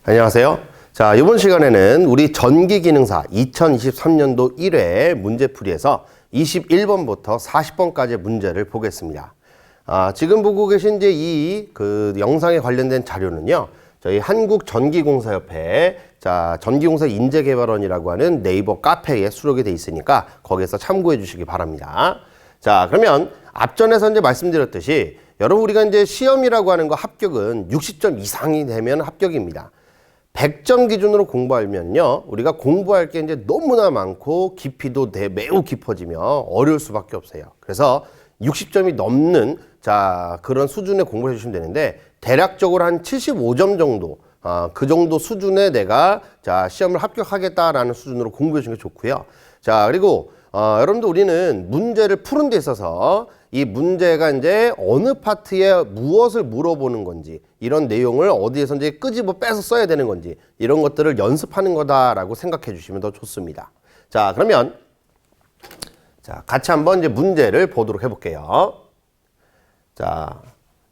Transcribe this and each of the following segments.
안녕하세요. 자, 이번 시간에는 우리 전기기능사 2023년도 1회 문제풀이에서 21번부터 40번까지의 문제를 보겠습니다. 지금 보고 계신 이제 이 영상에 관련된 자료는요, 저희 한국전기공사협회 전기공사 인재개발원이라고 하는 네이버 카페에 수록이 돼 있으니까 거기에서 참고해 주시기 바랍니다. 자, 그러면 앞전에서 이제 말씀드렸듯이 여러분 우리가 이제 시험이라고 하는 거 합격은 60점 이상이 되면 합격입니다. 100점 기준으로 공부하면요, 우리가 공부할 게 이제 너무나 많고 깊이도 매우 깊어지며 어려울 수밖에 없어요. 그래서 60점이 넘는 그런 수준의 공부를 해주시면 되는데, 대략적으로 한 75점 정도, 그 정도 수준에 내가 시험을 합격하겠다라는 수준으로 공부해 주는 게 좋고요. 자, 그리고 여러분들 우리는 문제를 푸는 데 있어서 이 문제가 이제 어느 파트에 무엇을 물어보는 건지, 이런 내용을 어디에서 이제 끄집어 빼서 써야 되는 건지, 이런 것들을 연습하는 거다라고 생각해 주시면 더 좋습니다. 자, 그러면 같이 한번 이제 문제를 보도록 해볼게요. 자,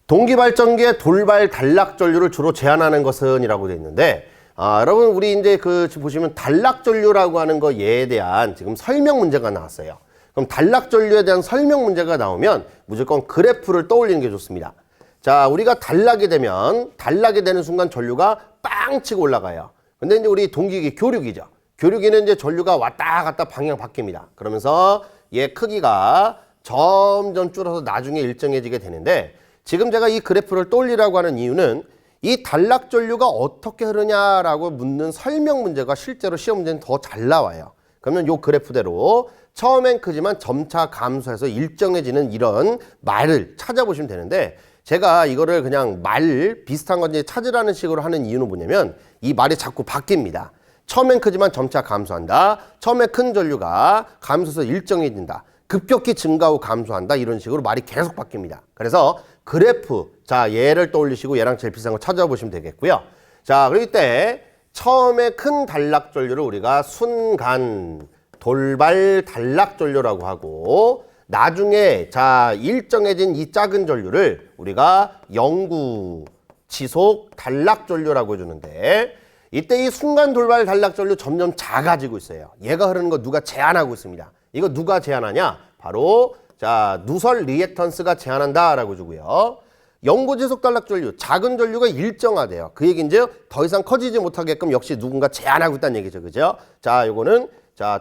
동기발전기의 돌발 단락전류를 주로 제한하는 것은 이라고 되어 있는데, 여러분 우리 이제 지금 보시면 단락전류라고 하는 거 얘에 대한 지금 설명 문제가 나왔어요. 그럼 단락전류에 대한 설명 문제가 나오면 무조건 그래프를 떠올리는 게 좋습니다. 자, 우리가 단락이 되는 순간 전류가 빵 치고 올라가요. 근데 이제 우리 동기기 교류기죠. 교류기는 이제 전류가 왔다 갔다 방향 바뀝니다. 그러면서 얘 크기가 점점 줄어서 나중에 일정해지게 되는데, 지금 제가 이 그래프를 떠올리라고 하는 이유는 이 단락 전류가 어떻게 흐르냐라고 묻는 설명 문제가 실제로 시험 문제는 더 잘 나와요. 그러면 요 그래프대로 처음엔 크지만 점차 감소해서 일정해지는 이런 말을 찾아보시면 되는데, 제가 이거를 그냥 말 비슷한 건지 찾으라는 식으로 하는 이유는 뭐냐면, 이 말이 자꾸 바뀝니다. 처음엔 크지만 점차 감소한다. 처음에 큰 전류가 감소해서 일정해진다. 급격히 증가 후 감소한다. 이런 식으로 말이 계속 바뀝니다. 그래서 그래프, 얘를 떠올리시고 얘랑 제일 비슷한 거 찾아보시면 되겠고요. 자, 그리고 이때 처음에 큰 단락 전류를 우리가 순간 돌발 단락 전류라고 하고, 나중에 일정해진 이 작은 전류를 우리가 영구 지속 단락 전류라고 해주는데, 이때 이 순간 돌발 단락 전류 점점 작아지고 있어요. 얘가 흐르는 거 누가 제한하고 있습니다. 이거 누가 제한하냐? 바로 누설 리액턴스가 제한한다 라고 주고요. 영구 지속 단락 전류, 작은 전류가 일정하대요. 그 얘기인데요, 더 이상 커지지 못하게끔 역시 누군가 제한하고 있다는 얘기죠. 그죠? 요거는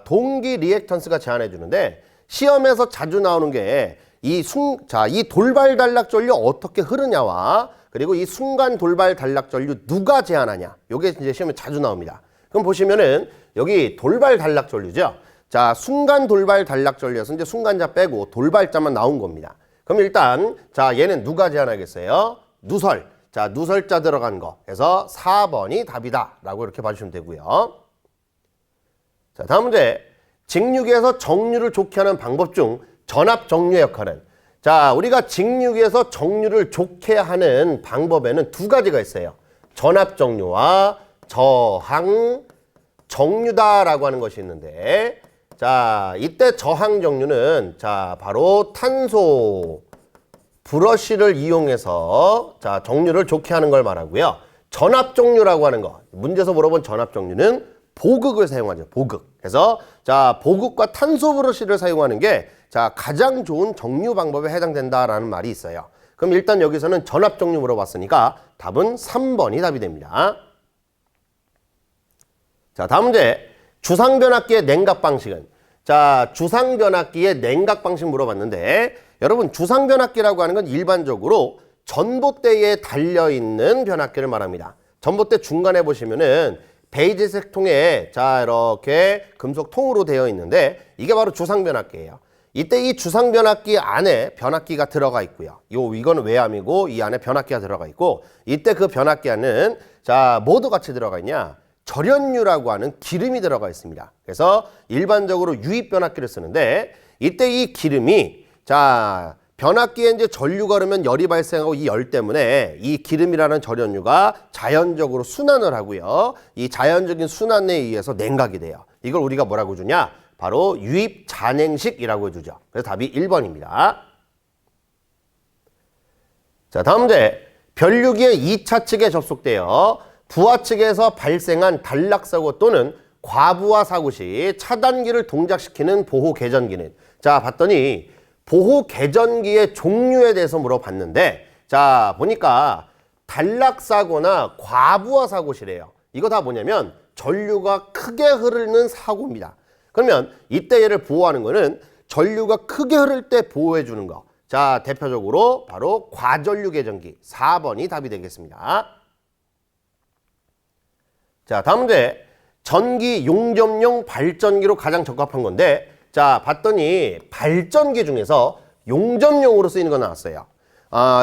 동기 리액턴스가 제한해 주는데, 시험에서 자주 나오는 게 이 돌발 단락 전류 어떻게 흐르냐와, 그리고 이 순간 돌발 단락 전류 누가 제한하냐, 요게 이제 시험에 자주 나옵니다. 그럼 보시면은 여기 돌발 단락 전류죠. 순간 돌발 단락 전류에서 이제 순간자 빼고 돌발자만 나온 겁니다. 그럼 일단 얘는 누가 제한하겠어요? 누설. 누설자 들어간 거 해서 4번이 답이다 라고 이렇게 봐주시면 되고요. 다음 문제. 직류기에서 정류를 좋게 하는 방법 중 전압 정류의 역할은, 우리가 직류기에서 정류를 좋게 하는 방법에는 두 가지가 있어요. 전압 정류와 저항 정류다라고 하는 것이 있는데, 이때 저항 정류는 바로 탄소 브러쉬를 이용해서 정류를 좋게 하는 걸 말하고요. 전압 정류라고 하는 거, 문제에서 물어본 전압 정류는 보극을 사용하죠. 보극. 그래서 보극과 탄소 브러쉬를 사용하는 게 가장 좋은 정류 방법에 해당된다라는 말이 있어요. 그럼 일단 여기서는 전압 정류 물어봤으니까 답은 3번이 답이 됩니다. 다음 문제. 주상변압기의 냉각 방식은, 주상변압기의 냉각 방식 물어봤는데, 여러분 주상변압기라고 하는 건 일반적으로 전봇대에 달려있는 변압기를 말합니다. 전봇대 중간에 보시면은 베이지색 통에 이렇게 금속 통으로 되어 있는데, 이게 바로 주상변압기예요. 이때 이 주상변압기 안에 변압기가 들어가 있고요. 이거는 외암이고 이 안에 변압기가 들어가 있고, 이때 그 변압기 안은 뭐도 같이 들어가 있냐? 절연유라고 하는 기름이 들어가 있습니다. 그래서 일반적으로 유입 변압기를 쓰는데, 이때 이 기름이 변압기에 이제 전류가 흐르면 열이 발생하고, 이 열 때문에 이 기름이라는 절연유가 자연적으로 순환을 하고요. 이 자연적인 순환에 의해서 냉각이 돼요. 이걸 우리가 뭐라고 주냐? 바로 유입 잔행식이라고 해주죠. 그래서 답이 1번입니다. 다음 문제. 변류기의 2차 측에 접속되어 부하 측에서 발생한 단락사고 또는 과부하 사고 시 차단기를 동작시키는 보호 개전기는, 자 봤더니 보호 개전기의 종류에 대해서 물어봤는데, 자 보니까 단락사고나 과부하 사고 시래요. 이거 다 뭐냐면 전류가 크게 흐르는 사고입니다. 그러면 이때 얘를 보호하는 거는 전류가 크게 흐를 때 보호해 주는 거. 자 대표적으로 바로 과전류 개전기 4번이 답이 되겠습니다. 자 다음 문제. 전기 용접용 발전기로 가장 적합한 건데, 자 봤더니 발전기 중에서 용접용으로 쓰이는 거 나왔어요.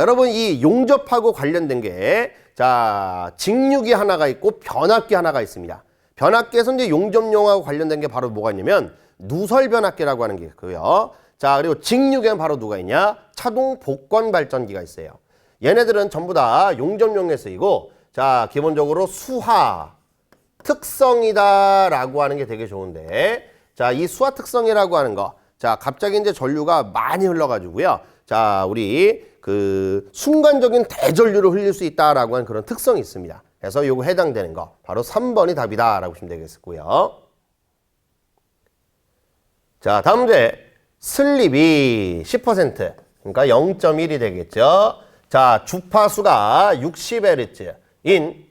여러분 이 용접하고 관련된 게, 자 직류기 하나가 있고 변압기 하나가 있습니다. 변압기에서 이제 용접용하고 관련된 게 바로 뭐가 있냐면 누설 변압기라고 하는 게 있고요. 자 그리고 직류기는 바로 누가 있냐? 차동 복권 발전기가 있어요. 얘네들은 전부 다 용접용에 쓰이고, 자 기본적으로 수하 특성이다라고 하는 게 되게 좋은데, 자 이 수하 특성이라고 하는 거, 자 갑자기 이제 전류가 많이 흘러가지고요. 자 우리 그 순간적인 대전류를 흘릴 수 있다라고 하는 그런 특성이 있습니다. 그래서 요거 해당되는 거 바로 3번이 답이다라고 보시면 되겠고요. 자 다음 문제. 슬립이 10%, 그러니까 0.1이 되겠죠. 자 주파수가 60Hz인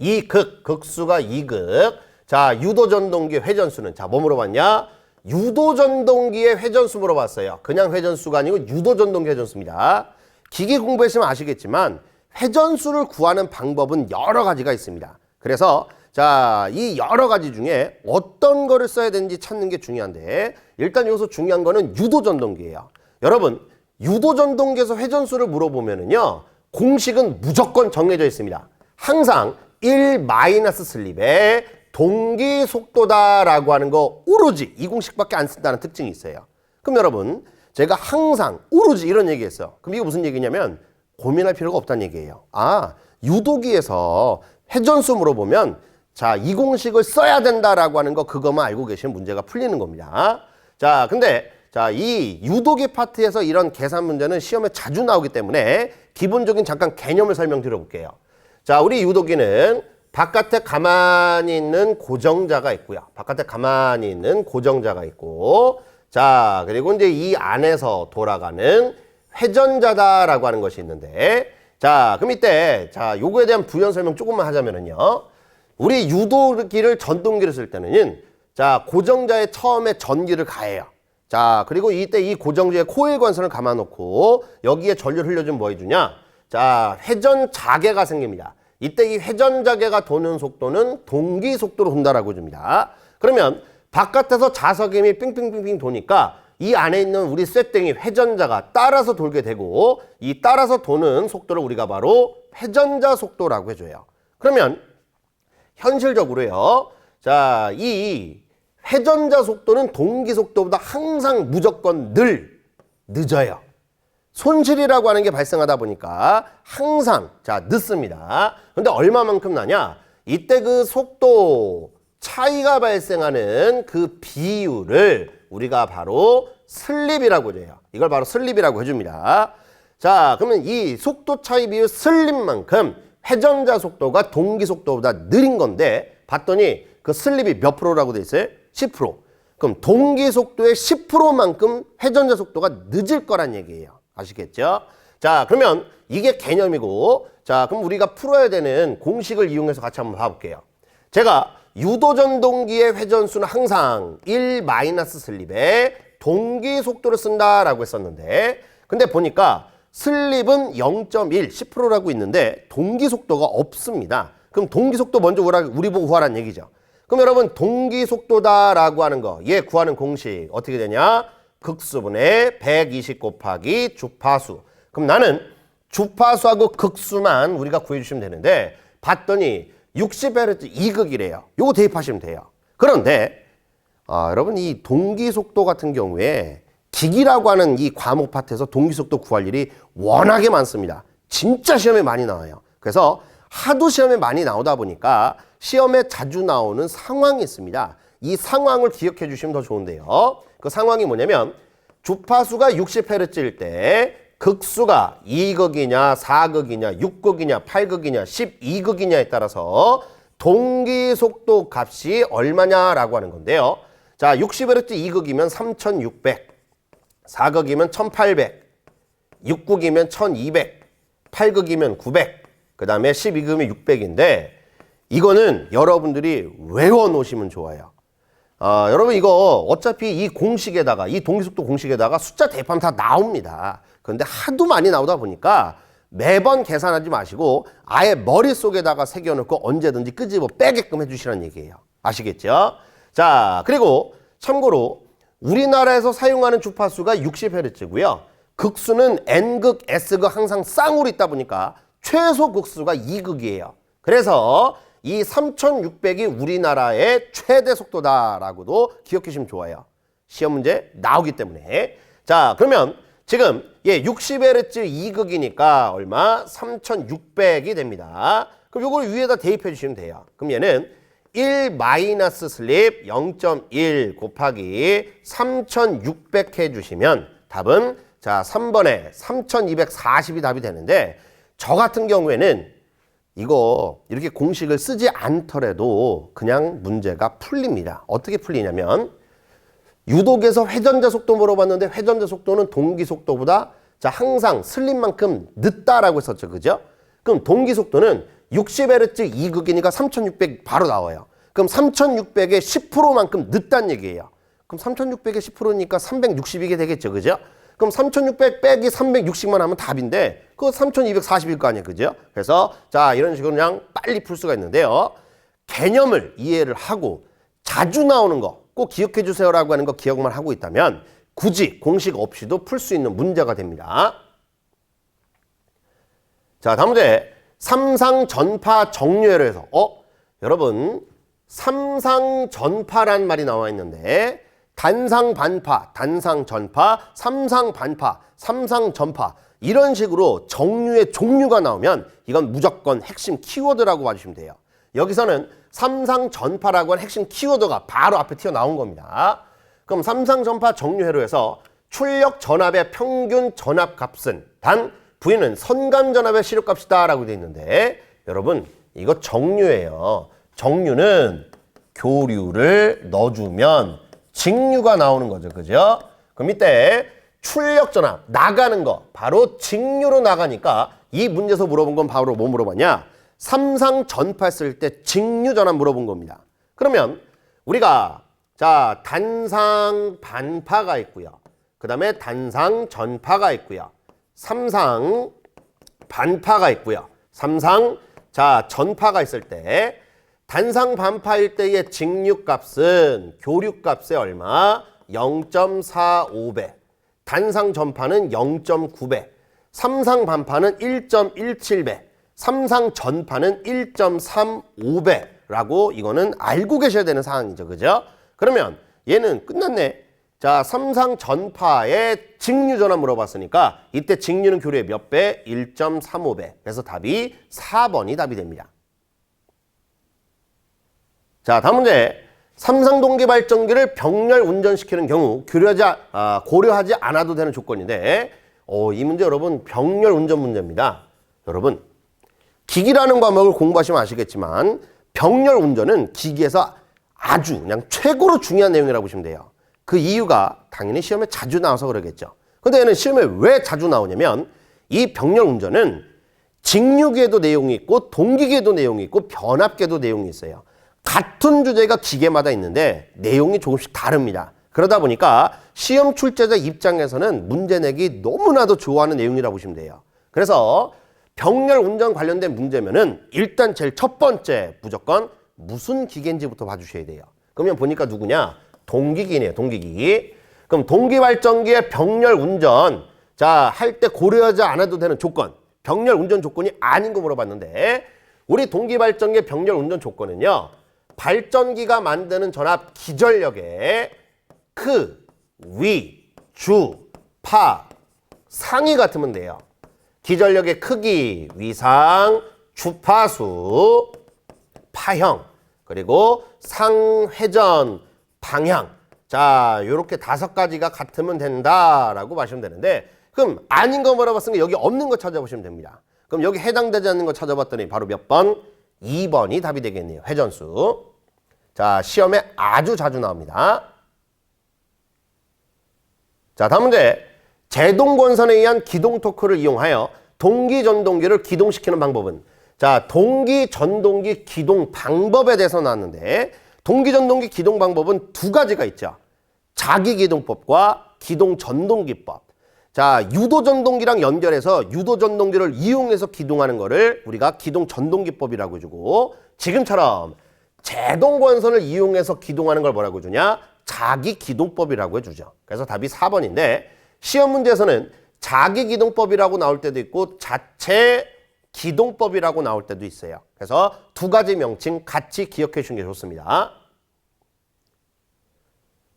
극수가 2극. 자 유도전동기 회전수는, 자 뭐 물어봤냐? 유도전동기의 회전수 물어봤어요. 그냥 회전수가 아니고 유도전동기 회전수입니다. 기기 공부했으면 아시겠지만 회전수를 구하는 방법은 여러 가지가 있습니다. 그래서 자, 이 여러 가지 중에 어떤 거를 써야 되는지 찾는 게 중요한데, 일단 여기서 중요한 거는 유도전동기예요. 여러분, 유도전동기에서 회전수를 물어보면은요, 공식은 무조건 정해져 있습니다. 항상 1 마이너스 슬립의 동기 속도다라고 하는 거 오로지 이 공식밖에 안 쓴다는 특징이 있어요. 그럼 여러분, 제가 항상 오로지 이런 얘기했어요. 그럼 이거 무슨 얘기냐면 고민할 필요가 없다는 얘기예요. 유도기에서 회전수 물어보면 자, 이 공식을 써야 된다라고 하는 거, 그것만 알고 계시면 문제가 풀리는 겁니다. 자, 근데 자, 이 유도기 파트에서 이런 계산 문제는 시험에 자주 나오기 때문에 기본적인 잠깐 개념을 설명드려 볼게요. 자, 우리 유도기는 바깥에 가만히 있는 고정자가 있고요. 바깥에 가만히 있는 고정자가 있고, 자, 그리고 이제 이 안에서 돌아가는 회전자다라고 하는 것이 있는데, 자, 그럼 이때 자, 요거에 대한 부연 설명 조금만 하자면은요. 우리 유도기를 전동기를 쓸 때는 자, 고정자에 처음에 전기를 가해요. 자, 그리고 이때 이 고정자의 코일 관선을 감아놓고 여기에 전류를 흘려주면 뭐 해주냐? 자, 회전 자개가 생깁니다. 이때 이 회전 자개가 도는 속도는 동기 속도로 돈다라고 줍니다. 그러면 바깥에서 자석이 삥삥삥삥 도니까 이 안에 있는 우리 쇠땡이 회전자가 따라서 돌게 되고, 이 따라서 도는 속도를 우리가 바로 회전자 속도라고 해줘요. 그러면 현실적으로요, 자, 이 회전자 속도는 동기 속도보다 항상 무조건 늦어요. 손실이라고 하는 게 발생하다 보니까 항상 자, 늦습니다. 근데 얼마만큼 나냐? 이때 그 속도 차이가 발생하는 그 비율을 우리가 바로 슬립이라고 해요. 이걸 바로 슬립이라고 해줍니다. 자, 그러면 이 속도 차이 비율 슬립만큼 회전자 속도가 동기 속도보다 느린 건데, 봤더니 그 슬립이 몇 프로라고 돼 있어요? 10%. 그럼 동기 속도의 10%만큼 회전자 속도가 늦을 거란 얘기예요. 아시겠죠? 자, 그러면 이게 개념이고, 자, 그럼 우리가 풀어야 되는 공식을 이용해서 같이 한번 봐볼게요. 제가 유도전동기의 회전수는 항상 1 마이너스 슬립의 동기 속도를 쓴다라고 했었는데, 근데 보니까 슬립은 0.1, 10%라고 있는데 동기 속도가 없습니다. 그럼 동기 속도 먼저 우리 보고 구하라는 얘기죠. 그럼 여러분, 동기 속도다라고 하는 거, 얘 구하는 공식 어떻게 되냐? 극수분의 120 곱하기 주파수. 그럼 나는 주파수하고 극수만 우리가 구해주시면 되는데, 봤더니 60Hz 2극이래요. 요거 대입하시면 돼요. 그런데 여러분, 이 동기 속도 같은 경우에 기기라고 하는 이 과목 파트에서 동기 속도 구할 일이 워낙에 많습니다. 진짜 시험에 많이 나와요. 그래서 하도 시험에 많이 나오다 보니까 시험에 자주 나오는 상황이 있습니다. 이 상황을 기억해 주시면 더 좋은데요. 그 상황이 뭐냐면, 주파수가 60Hz일 때 극수가 2극이냐 4극이냐 6극이냐 8극이냐 12극이냐에 따라서 동기 속도 값이 얼마냐라고 하는 건데요. 자, 60Hz 2극이면 3600, 4극이면 1800, 6극이면 1200, 8극이면 900, 그 다음에 12극이면 600인데 이거는 여러분들이 외워놓으시면 좋아요. 여러분 이거 어차피 이 공식에다가 이 동기속도 공식에다가 숫자 대입하면 다 나옵니다. 그런데 하도 많이 나오다 보니까 매번 계산하지 마시고 아예 머릿속에다가 새겨놓고 언제든지 끄집어 빼게끔 해주시라는 얘기예요. 아시겠죠? 자, 그리고 참고로 우리나라에서 사용하는 주파수가 60Hz고요. 극수는 N극, S극 항상 쌍으로 있다 보니까 최소 극수가 2극이에요. 그래서 이 3600이 우리나라의 최대 속도다라고도 기억해 주시면 좋아요. 시험 문제 나오기 때문에. 자, 그러면 지금 60Hz 2극이니까 얼마? 3600이 됩니다. 그럼 요걸 위에다 대입해 주시면 돼요. 그럼 얘는 1 마이너스 슬립 0.1 곱하기 3600 해주시면 답은 자 3번에 3240이 답이 되는데 저 같은 경우에는 이거 이렇게 공식을 쓰지 않더라도 그냥 문제가 풀립니다. 어떻게 풀리냐면 유독에서 회전자 속도 물어봤는데 회전자 속도는 동기 속도보다 자 항상 슬립만큼 늦다라고 했었죠. 그죠? 그럼 동기 속도는 60Hz 2극이니까 3600 바로 나와요. 그럼 3600의 10%만큼 늦다는 얘기예요. 그럼 3600의 10%니까 360이게 되겠죠. 그죠? 그럼 3600 빼기 360만 하면 답인데 그거 3240일 거 아니에요. 그죠? 그래서 자 이런 식으로 그냥 빨리 풀 수가 있는데요. 개념을 이해를 하고 자주 나오는 거 꼭 기억해 주세요라고 하는 거 기억만 하고 있다면 굳이 공식 없이도 풀 수 있는 문제가 됩니다. 자, 다음 문제. 삼상전파 정류회로 해서 여러분 삼상전파란 말이 나와 있는데 단상반파, 단상전파, 삼상반파, 삼상전파 이런 식으로 정류의 종류가 나오면 이건 무조건 핵심 키워드라고 봐주시면 돼요. 여기서는 삼상전파라고 하는 핵심 키워드가 바로 앞에 튀어나온 겁니다. 그럼 삼상전파 정류회로 해서 출력 전압의 평균 전압값은 단 V는 선감전압의 시력값이다 라고 되어 있는데 여러분 이거 정류예요. 정류는 교류를 넣어주면 직류가 나오는 거죠. 그죠? 그럼 이때 출력 전압 나가는 거 바로 직류로 나가니까 이 문제에서 물어본 건 바로 뭐 물어봤냐? 삼상 전파했을 때 직류 전압 물어본 겁니다. 그러면 우리가 자 단상 반파가 있고요. 그 다음에 단상 전파가 있고요. 삼상 반파가 있고요. 삼상 자 전파가 있을 때 단상 반파일 때의 직류값은 교류값의 얼마? 0.45배. 단상 전파는 0.9배. 삼상 반파는 1.17배. 삼상 전파는 1.35배라고 이거는 알고 계셔야 되는 상황이죠. 그죠? 그러면 얘는 끝났네. 자, 삼상 전파의 직류 전압 물어봤으니까 이때 직류는 교류의 몇 배? 1.35배. 그래서 답이 4번이 답이 됩니다. 자, 다음 문제. 삼상 동기 발전기를 병렬 운전시키는 경우 고려하지 않아도 되는 조건인데 이 문제 여러분 병렬 운전 문제입니다. 여러분 기기라는 과목을 공부하시면 아시겠지만 병렬 운전은 기기에서 아주 그냥 최고로 중요한 내용이라고 보시면 돼요. 그 이유가 당연히 시험에 자주 나와서 그러겠죠. 근데 얘는 시험에 왜 자주 나오냐면 이 병렬 운전은 직류계도 내용이 있고 동기계도 내용이 있고 변압계도 내용이 있어요. 같은 주제가 기계마다 있는데 내용이 조금씩 다릅니다. 그러다 보니까 시험 출제자 입장에서는 문제 내기 너무나도 좋아하는 내용이라고 보시면 돼요. 그래서 병렬 운전 관련된 문제면은 일단 제일 첫 번째 무조건 무슨 기계인지부터 봐주셔야 돼요. 그러면 보니까 누구냐? 동기기네요. 동기기. 그럼 동기발전기의 병렬 운전 자, 할 때 고려하지 않아도 되는 조건 병렬 운전 조건이 아닌 거 물어봤는데 우리 동기발전기의 병렬 운전 조건은요. 발전기가 만드는 전압 기전력에 크, 위, 주, 파, 상이 같으면 돼요. 기전력의 크기, 위상, 주파수, 파형, 그리고 상회전, 방향. 자, 요렇게 5가지가 같으면 된다라고 마시면 되는데 그럼 아닌 거 물어봤으니까 여기 없는 거 찾아보시면 됩니다. 그럼 여기 해당되지 않는 거 찾아봤더니 바로 몇 번? 2번이 답이 되겠네요. 회전수. 자, 시험에 아주 자주 나옵니다. 자, 다음 문제. 제동권선에 의한 기동 토크를 이용하여 동기전동기를 기동시키는 방법은? 자, 동기전동기 기동 방법에 대해서 나왔는데 동기전동기 기동 방법은 두 가지가 있죠. 자기기동법과 기동전동기법. 자, 유도전동기랑 연결해서 유도전동기를 이용해서 기동하는 거를 우리가 기동전동기법이라고 해주고, 지금처럼 제동권선을 이용해서 기동하는 걸 뭐라고 해주냐? 자기기동법이라고 해주죠. 그래서 답이 4번인데 시험 문제에서는 자기기동법이라고 나올 때도 있고 자체 기동법이라고 나올 때도 있어요. 그래서 두 가지 명칭 같이 기억해 주는 게 좋습니다.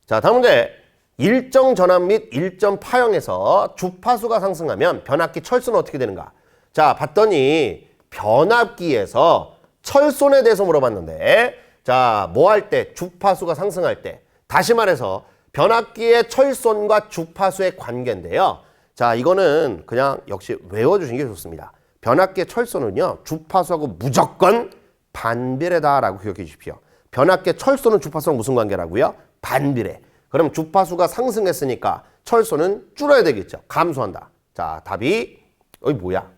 자, 다음 문제. 일정 전압 및 일정 파형에서 주파수가 상승하면 변압기 철소는 어떻게 되는가? 자, 봤더니 변압기에서 철손에 대해서 물어봤는데, 자, 뭐 할 때? 주파수가 상승할 때. 다시 말해서 변압기의 철손과 주파수의 관계인데요. 자, 이거는 그냥 역시 외워주시는 게 좋습니다. 변압기의 철소는요, 주파수하고 무조건 반비례다라고 기억해 주십시오. 변압기의 철소는 주파수랑 무슨 관계라고요? 반비례. 그럼 주파수가 상승했으니까 철소는 줄어야 되겠죠. 감소한다. 자, 답이 뭐야?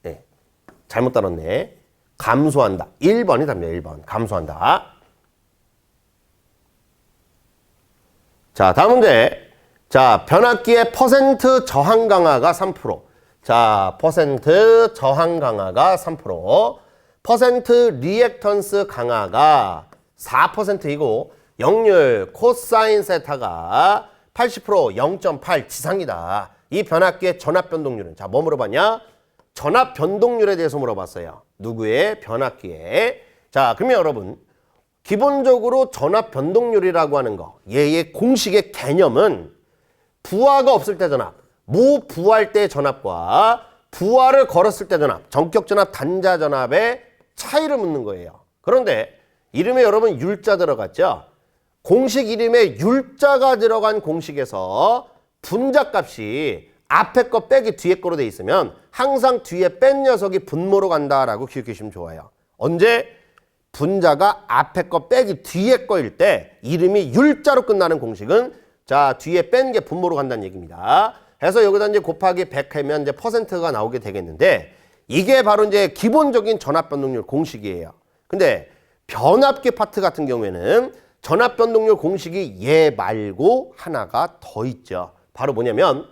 네, 잘못 따랐네. 감소한다. 1번이 답니다. 1번. 감소한다. 자, 다음 문제. 자, 변압기의 퍼센트 저항 강화가 3%. 자, 퍼센트 저항 강화가 3%. 퍼센트 리액턴스 강화가 4%이고 역률 코사인 세타가 80% 0.8 지상이다. 이 변압기의 전압 변동률은? 자, 뭐 물어봤냐? 전압 변동률에 대해서 물어봤어요. 누구의? 변압기에. 자, 그러면 여러분 기본적으로 전압 변동률이라고 하는 거, 얘의 공식의 개념은 부하가 없을 때 전압, 무부하할 때 전압과 부하를 걸었을 때 전압, 전격 전압, 단자 전압의 차이를 묻는 거예요. 그런데 이름에 여러분 율자 들어갔죠? 공식 이름에 율자가 들어간 공식에서 분자값이 앞에 거 빼기 뒤에 거로 돼 있으면 항상 뒤에 뺀 녀석이 분모로 간다라고 기억해 주시면 좋아요. 언제? 분자가 앞에 거 빼기 뒤에 거일 때 이름이 율자로 끝나는 공식은 자, 뒤에 뺀 게 분모로 간다는 얘기입니다. 그래서 여기다 이제 곱하기 100 하면 이제 퍼센트가 나오게 되겠는데 이게 바로 이제 기본적인 전압 변동률 공식이에요. 근데 변압기 파트 같은 경우에는 전압 변동률 공식이 얘 말고 하나가 더 있죠. 바로 뭐냐면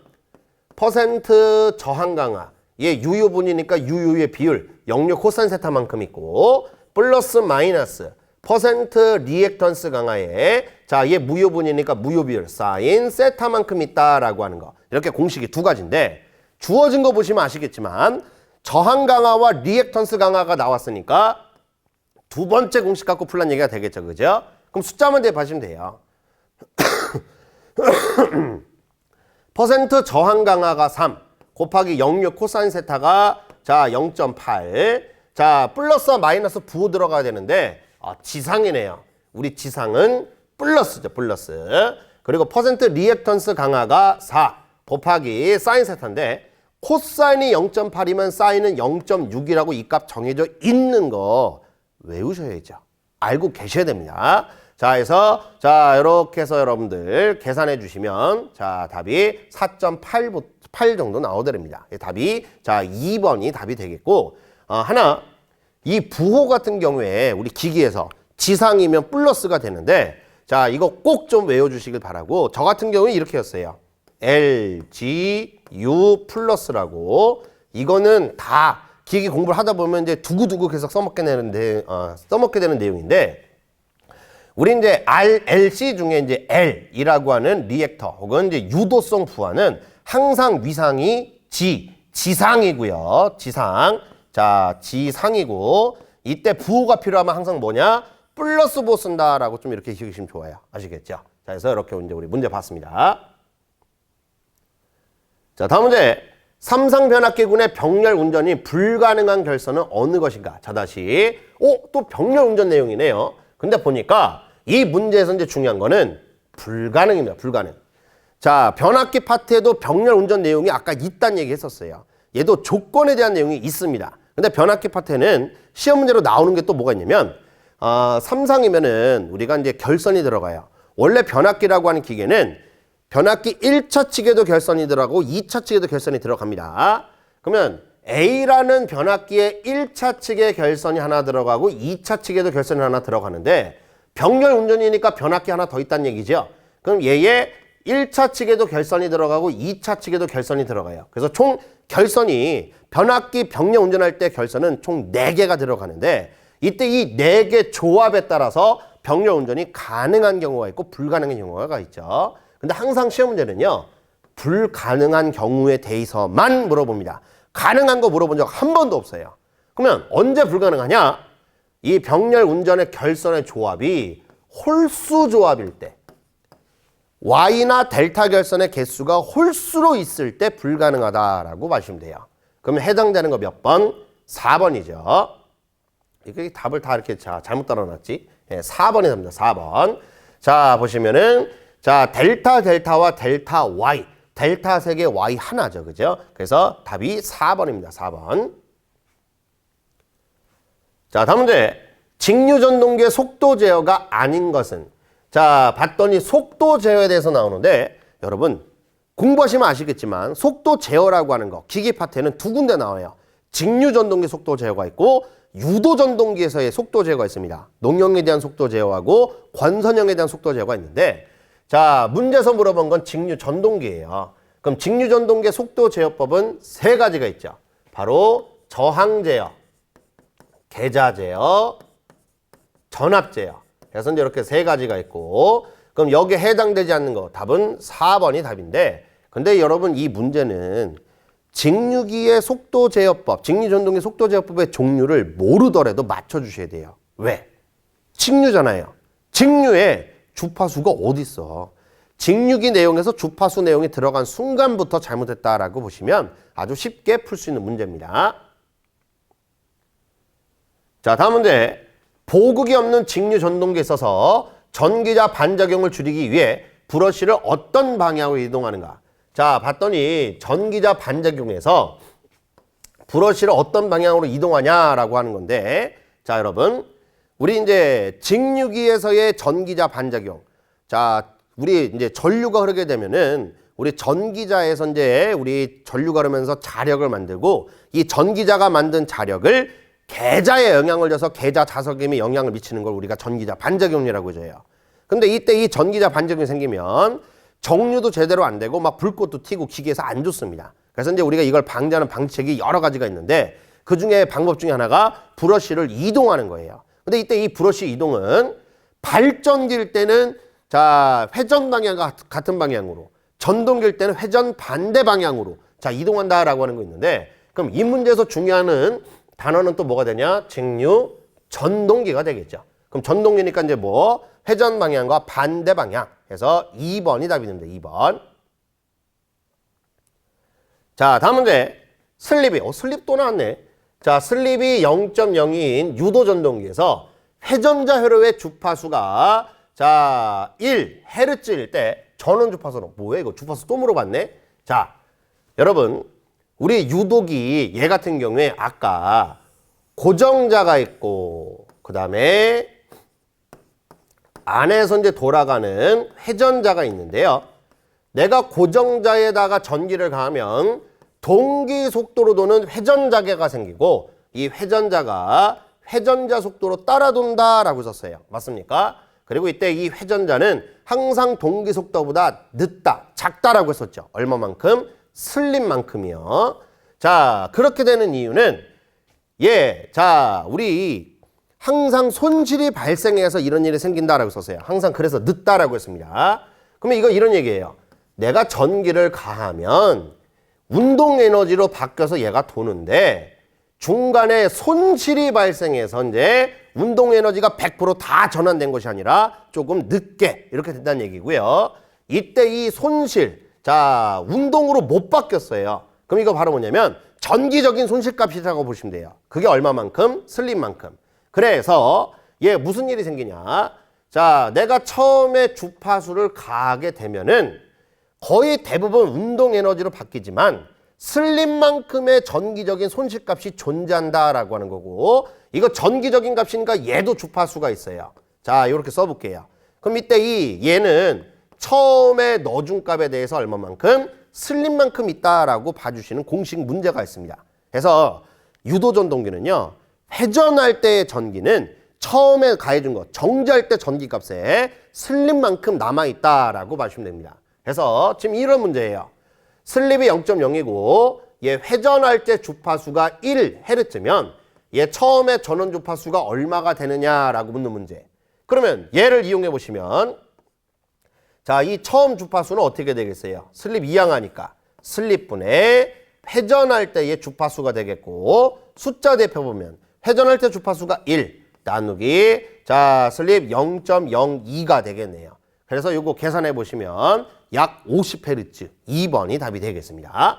퍼센트 저항 강화. 얘 유효분이니까 유효의 비율 0요 코사인 세타만큼 있고 플러스 마이너스 퍼센트 리액턴스 강화에 자, 얘 무효분이니까 무효 비율 사인 세타만큼 있다라고 하는 거. 이렇게 공식이 두 가지인데 주어진 거 보시면 아시겠지만 저항 강화와 리액턴스 강화가 나왔으니까 두 번째 공식 갖고 풀란 얘기가 되겠죠. 그죠? 그럼 숫자만 대입하시면 돼요. 퍼센트 저항 강화가 3 곱하기 0요 코사인 세타가 자 0.8 자 플러스 마이너스 부호 들어가야 되는데 지상이네요. 우리 지상은 플러스죠. 플러스. 그리고 퍼센트 리액턴스 강화가 4 곱하기 사인 세타인데 코사인이 0.8이면 사인은 0.6이라고 이 값 정해져 있는 거 외우셔야죠. 알고 계셔야 됩니다. 자, 해서 자 이렇게 해서 여러분들 계산해 주시면 자 답이 4.8 정도 나오더랍니다. 답이 자 2번이 답이 되겠고 하나 이 부호 같은 경우에 우리 기기에서 지상이면 플러스가 되는데 자 이거 꼭 좀 외워주시길 바라고 저 같은 경우는 이렇게 했어요. L, G, U 플러스라고 이거는 다 기기 공부를 하다 보면 이제 두고두고 계속 써먹게 되는 내용인데 우리 이제 RLC 중에 이제 L이라고 하는 리액터 혹은 이제 유도성 부하는 항상 위상이 지상이고요. 지상. 자, 지상이고 이때 부호가 필요하면 항상 뭐냐? 플러스 부호 쓴다라고 좀 이렇게 기억하시면 좋아요. 아시겠죠? 자, 그래서 이렇게 이제 우리 문제 봤습니다. 자, 다음 문제. 삼상 변압기군의 병렬 운전이 불가능한 결선은 어느 것인가? 자, 다시. 또 병렬 운전 내용이네요. 근데 보니까 이 문제에서 이제 중요한 거는 불가능입니다. 불가능. 자, 변압기 파트에도 병렬 운전 내용이 아까 있다는 얘기 했었어요. 얘도 조건에 대한 내용이 있습니다. 근데 변압기 파트에는 시험 문제로 나오는 게 또 뭐가 있냐면, 3상이면은 우리가 이제 결선이 들어가요. 원래 변압기라고 하는 기계는 변압기 1차 측에도 결선이 들어가고 2차 측에도 결선이 들어갑니다. 그러면 A라는 변압기에 1차 측에 결선이 하나 들어가고 2차 측에도 결선이 하나 들어가는데 병렬 운전이니까 변압기 하나 더 있다는 얘기죠. 그럼 얘의 1차 측에도 결선이 들어가고 2차 측에도 결선이 들어가요. 그래서 총 결선이 변압기 병렬 운전할 때 결선은 총 4개가 들어가는데 이때 이 4개 조합에 따라서 병렬 운전이 가능한 경우가 있고 불가능한 경우가 있죠. 근데 항상 시험 문제는요. 불가능한 경우에 대해서만 물어봅니다. 가능한 거 물어본 적 한 번도 없어요. 그러면 언제 불가능하냐? 이 병렬 운전의 결선의 조합이 홀수 조합일 때 Y나 델타 결선의 개수가 홀수로 있을 때 불가능하다라고 봐주시면 돼요. 그러면 해당되는 거 몇 번? 4번이죠. 이게 답을 다 이렇게 잘못 따라놨지? 예, 4번이 답니다. 4번. 자, 보시면은 자, 델타와 델타 Y. 델타 3개, Y 하나죠. 그죠? 그래서 답이 4번입니다. 4번. 자, 다음 문제. 직류전동기의 속도 제어가 아닌 것은? 자, 봤더니 속도 제어에 대해서 나오는데 여러분 공부하시면 아시겠지만 속도 제어라고 하는 거 기기 파트에는 2군데 나와요. 직류전동기 속도 제어가 있고 유도전동기에서의 속도 제어가 있습니다. 농형에 대한 속도 제어하고 권선형에 대한 속도 제어가 있는데 자, 문제에서 물어본 건 직류전동기예요. 그럼 직류전동기의 속도 제어법은 3가지가 있죠. 바로 저항 제어, 계자 제어, 전압 제어. 그래서 이제 이렇게 3가지가 있고 그럼 여기에 해당되지 않는 거 답은 4번이 답인데 근데 여러분 이 문제는 직류기의 속도 제어법, 직류전동기 속도 제어법의 종류를 모르더라도 맞춰주셔야 돼요. 왜? 직류잖아요. 직류에 주파수가 어디 있어? 직류기 내용에서 주파수 내용이 들어간 순간부터 잘못했다라고 보시면 아주 쉽게 풀 수 있는 문제입니다. 자, 다음 문제. 보극이 없는 직류전동기에 있어서 전기자 반작용을 줄이기 위해 브러쉬를 어떤 방향으로 이동하는가? 자, 봤더니 전기자 반작용에서 브러쉬를 어떤 방향으로 이동하냐라고 하는 건데 자, 여러분 우리 이제 직류기에서의 전기자 반작용. 자, 우리 이제 전류가 흐르게 되면은 우리 전기자에서 이제 우리 전류가 흐르면서 자력을 만들고 이 전기자가 만든 자력을 계자에 영향을 줘서 계자 자석임에 영향을 미치는 걸 우리가 전기자 반작용이라고 해요. 근데 이때 이 전기자 반작용이 생기면 정류도 제대로 안 되고 막 불꽃도 튀고 기계에서 안 좋습니다. 그래서 이제 우리가 이걸 방지하는 방책이 여러 가지가 있는데 그 중에 방법 중에 하나가 브러쉬를 이동하는 거예요. 근데 이때 이 브러쉬 이동은 발전기일 때는 자, 회전 방향과 같은 방향으로 전동기일 때는 회전 반대 방향으로 자, 이동한다라고 하는 거 있는데 그럼 이 문제에서 중요한 단어는 또 뭐가 되냐? 직류 전동기가 되겠죠. 그럼 전동기니까 이제 뭐 회전 방향과 반대 방향 해서 2번이 답이 됩니다. 2번. 자, 다음 문제. 슬립이 슬립 또 나왔네. 자, 슬립이 0.02인 유도 전동기에서 회전자 회로의 주파수가 자, 1Hz일 때 전원 주파수는 뭐야 이거? 주파수 또 물어봤네. 자, 여러분 우리 유도기 얘 같은 경우에 아까 고정자가 있고 그 다음에 안에서 이제 돌아가는 회전자가 있는데요. 내가 고정자에다가 전기를 가하면 동기 속도로 도는 회전자계가 생기고 이 회전자가 회전자 속도로 따라 돈다라고 썼어요. 맞습니까? 그리고 이때 이 회전자는 항상 동기 속도보다 늦다, 작다라고 했었죠. 얼마만큼? 슬립만큼이요. 자, 그렇게 되는 이유는 자, 우리 항상 손실이 발생해서 이런 일이 생긴다라고 썼어요. 항상 그래서 늦다라고 했습니다. 그러면 이거 이런 얘기예요. 내가 전기를 가하면 운동 에너지로 바뀌어서 얘가 도는데 중간에 손실이 발생해서 이제 운동 에너지가 100% 다 전환된 것이 아니라 조금 늦게 이렇게 된다는 얘기고요. 이때 이 손실, 자, 운동으로 못 바뀌었어요. 그럼 이거 바로 뭐냐면 전기적인 손실값이라고 보시면 돼요. 그게 얼마만큼? 슬립만큼. 그래서 얘 무슨 일이 생기냐? 자, 내가 처음에 주파수를 가하게 되면은 거의 대부분 운동 에너지로 바뀌지만 슬립만큼의 전기적인 손실값이 존재한다라고 하는 거고 이거 전기적인 값이니까 얘도 주파수가 있어요. 자, 이렇게 써볼게요. 그럼 이때 얘는 처음에 넣어준 값에 대해서 얼마만큼? 슬립만큼 있다라고 봐주시는 공식 문제가 있습니다. 그래서 유도전동기는요, 회전할 때의 전기는 처음에 가해준 거, 정지할 때 전기값에 슬립만큼 남아있다라고 봐주시면 됩니다. 그래서 지금 이런 문제예요. 슬립이 0.0이고 얘 회전할 때 주파수가 1Hz면 얘 처음에 전원 주파수가 얼마가 되느냐라고 묻는 문제. 그러면 얘를 이용해 보시면 자, 이 처음 주파수는 어떻게 되겠어요? 슬립 이항하니까 슬립분의 회전할 때의 주파수가 되겠고 숫자 대표 보면 회전할 때 주파수가 1 나누기 자 슬립 0.02가 되겠네요. 그래서 이거 계산해 보시면 약 50Hz 2번이 답이 되겠습니다.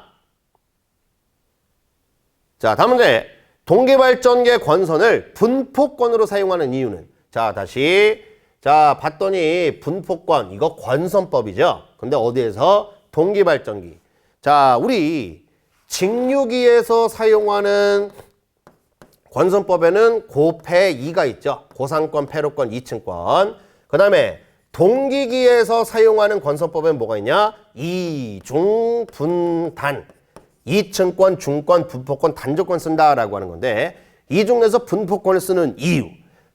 자, 다음 문제. 동기발전기의 권선을 분포권으로 사용하는 이유는? 자, 다시 자 봤더니 분포권 이거 권선법이죠. 근데 어디에서? 동기발전기. 자, 우리 직류기에서 사용하는 권선법에는 고패 2가 있죠. 고상권, 패로권, 2층권. 그 다음에 동기기에서 사용하는 권선법에는 뭐가 있냐? 이중, 분단. 2층권, 중권, 분포권, 단조건 쓴다라고 하는 건데 이중에서 분포권을 쓰는 이유.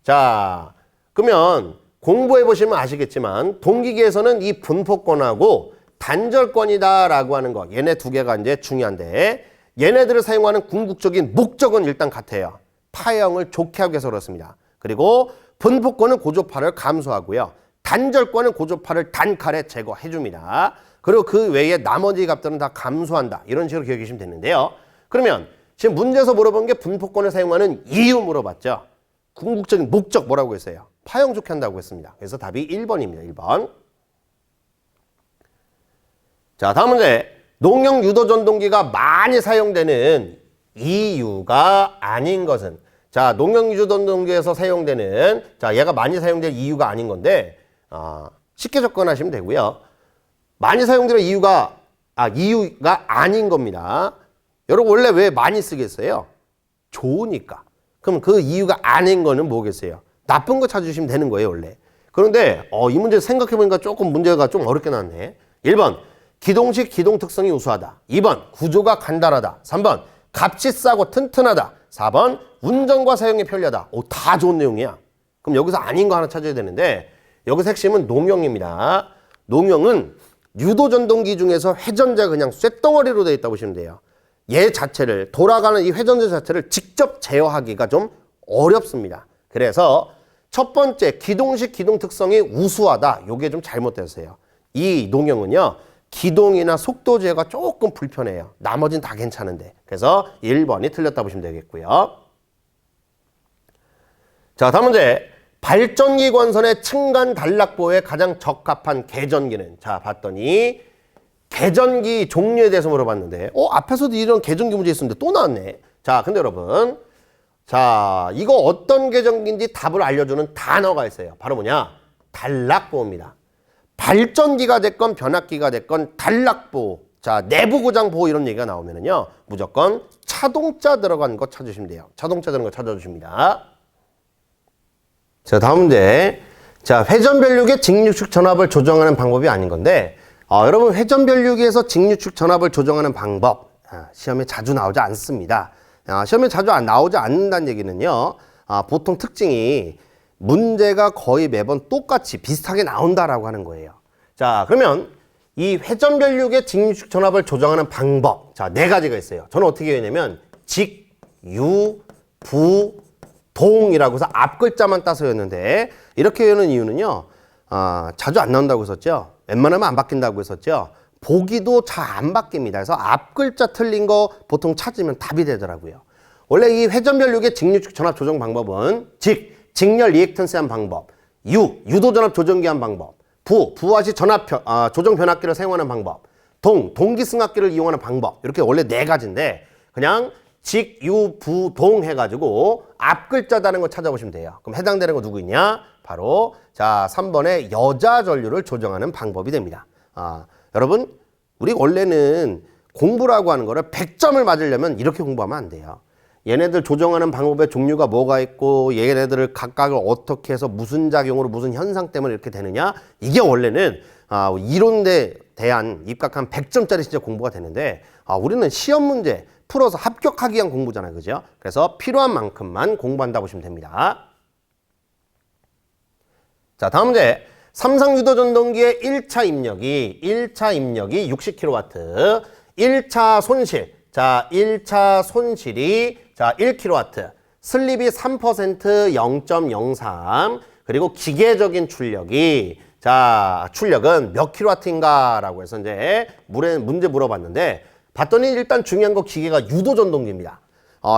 자, 그러면 공부해 보시면 아시겠지만 동기기에서는 이 분포권하고 단절권이다라고 하는 거. 얘네 두 개가 이제 중요한데 얘네들을 사용하는 궁극적인 목적은 일단 같아요. 파형을 좋게 하기 위해서 그렇습니다. 그리고 분포권은 고조파를 감소하고요. 단절권은 고조파를 단칼에 제거해 줍니다. 그리고 그 외에 나머지 값들은 다 감소한다. 이런 식으로 기억해 주시면 되는데요. 그러면 지금 문제에서 물어본 게 분포권을 사용하는 이유 물어봤죠. 궁극적인 목적 뭐라고 했어요? 파형 좋게 한다고 했습니다. 그래서 답이 1번입니다. 1번. 자, 다음 문제. 농용 유도전동기가 많이 사용되는 이유가 아닌 것은? 자, 농용 유도전동기에서 사용되는 자, 얘가 많이 사용될 이유가 아닌 건데 쉽게 접근하시면 되고요. 많이 사용되는 이유가 아닌 겁니다. 여러분 원래 왜 많이 쓰겠어요? 좋으니까. 그럼 그 이유가 아닌 거는 뭐겠어요? 나쁜 거 찾으시면 되는 거예요, 원래. 그런데 이 문제 생각해보니까 조금 문제가 좀 어렵게 나왔네. 1번 기동식 기동 특성이 우수하다. 2번 구조가 간단하다. 3번 값이 싸고 튼튼하다. 4번 운전과 사용이 편리하다. 다 좋은 내용이야. 그럼 여기서 아닌 거 하나 찾아야 되는데 여기서 핵심은 농용입니다. 농용은 유도전동기 중에서 회전자 그냥 쇳덩어리로 되어 있다고 보시면 돼요. 얘 자체를 돌아가는 이 회전자 자체를 직접 제어하기가 좀 어렵습니다. 그래서 첫 번째 기동식 기동 특성이 우수하다. 요게 좀 잘못됐어요. 이 농용은요. 기동이나 속도 제어가 조금 불편해요. 나머지는 다 괜찮은데. 그래서 1번이 틀렸다 보시면 되겠고요. 자, 다음 문제. 발전기 권선의 층간 단락보에 가장 적합한 계전기는? 자, 봤더니 계전기 종류에 대해서 물어봤는데 앞에서도 이런 계전기 문제 있었는데 또 나왔네. 자, 근데 여러분 자, 이거 어떤 계전기인지 답을 알려주는 단어가 있어요. 바로 뭐냐? 단락보입니다. 발전기가 됐건 변압기가 됐건 단락보, 자 내부 고장 보호 이런 얘기가 나오면은요 무조건 차동자 들어간 거 찾으시면 돼요. 차동자 들어간 거 찾아주십니다. 자, 다음 문제. 자, 회전변류기의 직류축 전압을 조정하는 방법이 아닌 건데 여러분 회전변류기에서 직류축 전압을 조정하는 방법 시험에 자주 나오지 않습니다. 시험에 자주 나오지 않는다는 얘기는요 보통 특징이 문제가 거의 매번 똑같이 비슷하게 나온다라고 하는 거예요. 자, 그러면 이 회전변류기의 직류축 전압을 조정하는 방법 자, 4가지가 있어요. 저는 어떻게 외우냐면 직, 유, 부, 동이라고 해서 앞 글자만 따서 외웠는데 이렇게 외우는 이유는요 자주 안 나온다고 했었죠. 웬만하면 안 바뀐다고 했었죠. 보기도 잘 안 바뀝니다. 그래서 앞 글자 틀린 거 보통 찾으면 답이 되더라고요. 원래 이 회전변류기의 직류축 전압 조정 방법은 직렬 리액턴스 한 방법, 유도전압 조정기 한 방법, 부하시 전압 조정 변압기를 사용하는 방법, 동기승합기를 이용하는 방법 이렇게 원래 4가지인데 그냥 직, 유, 부, 동 해가지고 앞 글자 다른 거 찾아보시면 돼요. 그럼 해당되는 거 누구 있냐? 바로 자 3번의 여자 전류를 조정하는 방법이 됩니다. 여러분 우리 원래는 공부라고 하는 거를 100점을 맞으려면 이렇게 공부하면 안 돼요. 얘네들 조정하는 방법의 종류가 뭐가 있고 얘네들을 각각을 어떻게 해서 무슨 작용으로 무슨 현상 때문에 이렇게 되느냐 이게 원래는 이론에 대한 입각한 100점짜리 진짜 공부가 되는데 우리는 시험 문제 풀어서 합격하기 위한 공부잖아요. 그죠? 그래서 필요한 만큼만 공부한다 보시면 됩니다. 자, 다음 문제. 삼성 유도전동기의 1차 입력이 60kW, 1차 손실. 자, 1차 손실이 1kW, 슬립이 3% 0.03, 그리고 기계적인 출력이 출력은 몇 킬로와트인가 라고 해서 이제 문제 물어봤는데 봤더니 일단 중요한 거 기계가 유도전동기입니다.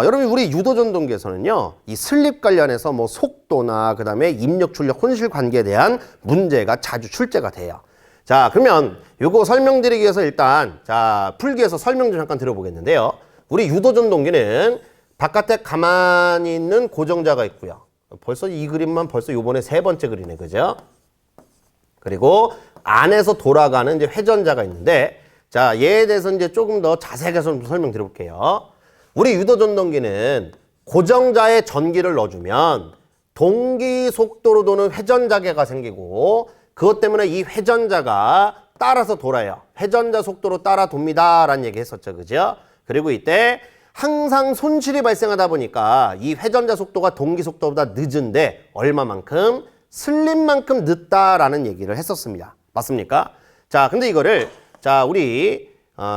여러분 우리 유도전동기에서는요 이 슬립 관련해서 뭐 속도나 그 다음에 입력 출력 혼실 관계에 대한 문제가 자주 출제가 돼요. 자, 그러면 요거 설명드리기 위해서 일단 풀기 위해서 설명 좀 잠깐 들어보겠는데요. 우리 유도전동기는 바깥에 가만히 있는 고정자가 있고요. 벌써 이 그림만 벌써 요번에 3번째 그리네. 그죠? 그리고 안에서 돌아가는 이제 회전자가 있는데 얘에 대해서 이제 조금 더 자세하게 좀 설명드려볼게요. 우리 유도전동기는 고정자에 전기를 넣어주면 동기 속도로 도는 회전자계가 생기고 그것 때문에 이 회전자가 따라서 돌아요. 회전자 속도로 따라 돕니다 라는 얘기 했었죠. 그죠? 그리고 이때 항상 손실이 발생하다 보니까 이 회전자 속도가 동기 속도보다 늦은데 얼마만큼? 슬립만큼 늦다라는 얘기를 했었습니다. 맞습니까? 자, 근데 이거를 우리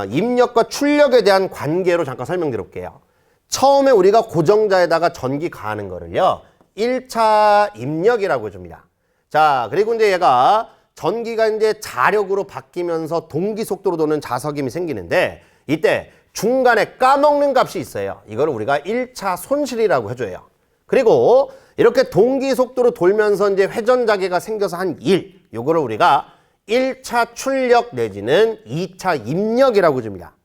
입력과 출력에 대한 관계로 잠깐 설명드릴게요. 처음에 우리가 고정자에다가 전기 가하는 거를요 1차 입력이라고 해줍니다. 자, 그리고 이제 얘가 전기가 이제 자력으로 바뀌면서 동기 속도로 도는 자석임이 생기는데 이때 중간에 까먹는 값이 있어요. 이걸 우리가 1차 손실이라고 해줘요. 그리고 이렇게 동기 속도로 돌면서 이제 회전자계가 생겨서 한 1, 요거를 우리가 1차 출력 내지는 2차 입력이라고 줍니다.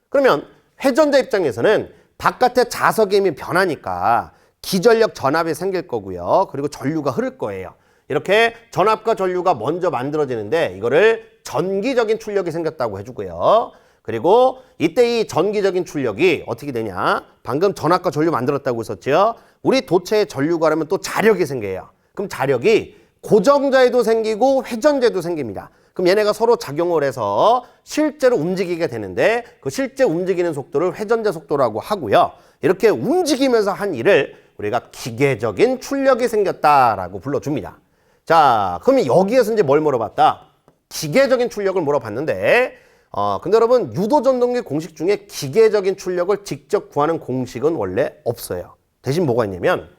그러면 회전자 입장에서는 바깥에 자석의 힘이 변하니까 기전력 전압이 생길 거고요. 그리고 전류가 흐를 거예요. 이렇게 전압과 전류가 먼저 만들어지는데 이거를 전기적인 출력이 생겼다고 해주고요. 그리고 이때 이 전기적인 출력이 어떻게 되냐? 방금 전압과 전류 만들었다고 했었죠. 우리 도체에 전류가 하면 또 자력이 생겨요. 그럼 자력이 고정자에도 생기고 회전자에도 생깁니다. 그럼 얘네가 서로 작용을 해서 실제로 움직이게 되는데 그 실제 움직이는 속도를 회전자 속도라고 하고요. 이렇게 움직이면서 한 일을 우리가 기계적인 출력이 생겼다라고 불러줍니다. 자, 그러면 여기에서 이제 뭘 물어봤다? 기계적인 출력을 물어봤는데 근데 여러분 유도전동기 공식 중에 기계적인 출력을 직접 구하는 공식은 원래 없어요. 대신 뭐가 있냐면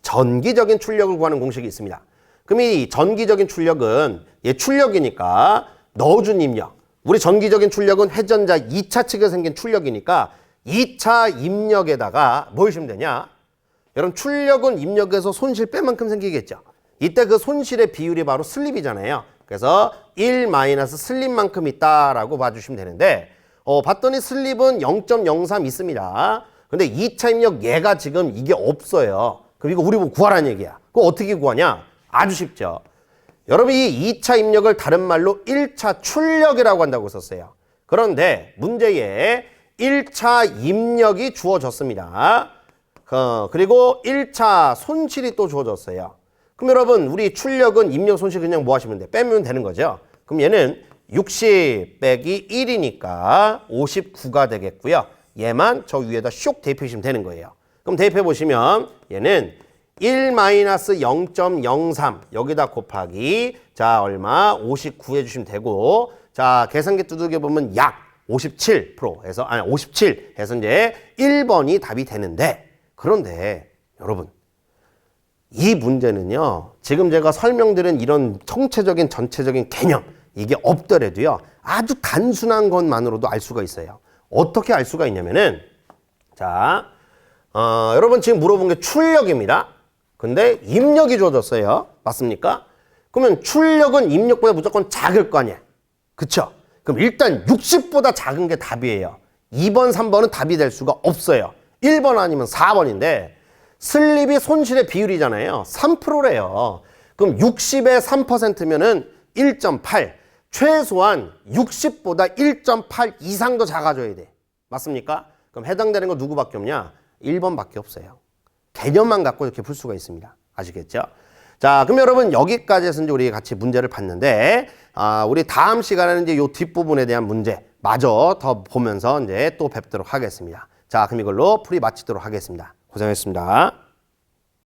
전기적인 출력을 구하는 공식이 있습니다. 그럼 이 전기적인 출력은 얘 출력이니까 넣어준 입력. 우리 전기적인 출력은 회전자 2차 측에 생긴 출력이니까 2차 입력에다가 뭐 해주면 되냐? 여러분 출력은 입력에서 손실 뺀 만큼 생기겠죠. 이때 그 손실의 비율이 바로 슬립이잖아요. 그래서 1 마이너스 슬립만큼 있다라고 봐주시면 되는데 봤더니 슬립은 0.03 있습니다. 근데 2차 입력 얘가 지금 이게 없어요. 그럼 이거 우리 보고 구하라는 얘기야. 그거 어떻게 구하냐? 아주 쉽죠. 여러분 이 2차 입력을 다른 말로 1차 출력이라고 한다고 썼어요. 그런데 문제에 1차 입력이 주어졌습니다. 그리고 1차 손실이 또 주어졌어요. 그럼 여러분 우리 출력은 입력 손실 그냥 뭐 하시면 돼? 빼면 되는 거죠. 그럼 얘는 60 빼기 1이니까 59가 되겠고요. 얘만 저 위에다 쇽 대입해 주시면 되는 거예요. 그럼 대입해 보시면 얘는 1 마이너스 0.03 여기다 곱하기 얼마 59 해주시면 되고 계산기 두들겨 보면 약 57% 해서 57 해서 이제 1번이 답이 되는데 그런데 여러분 이 문제는요 지금 제가 설명드린 이런 총체적인 전체적인 개념 이게 없더라도요 아주 단순한 것만으로도 알 수가 있어요. 어떻게 알 수가 있냐면은 여러분 지금 물어본 게 출력입니다. 근데 입력이 주어졌어요. 맞습니까? 그러면 출력은 입력보다 무조건 작을 거 아니에요. 그쵸? 그럼 일단 60보다 작은 게 답이에요. 2번, 3번은 답이 될 수가 없어요. 1번 아니면 4번인데 슬립이 손실의 비율이잖아요. 3%래요. 그럼 60에 3%면은 1.8. 최소한 60보다 1.8 이상 더 작아져야 돼. 맞습니까? 그럼 해당되는 거 누구밖에 없냐? 1번밖에 없어요. 개념만 갖고 이렇게 풀 수가 있습니다. 아시겠죠? 자, 그럼 여러분 여기까지 해서 이제 우리 같이 문제를 봤는데, 우리 다음 시간에는 이제 요 뒷부분에 대한 문제 마저 더 보면서 이제 또 뵙도록 하겠습니다. 자, 그럼 이걸로 풀이 마치도록 하겠습니다. 고생했습니다.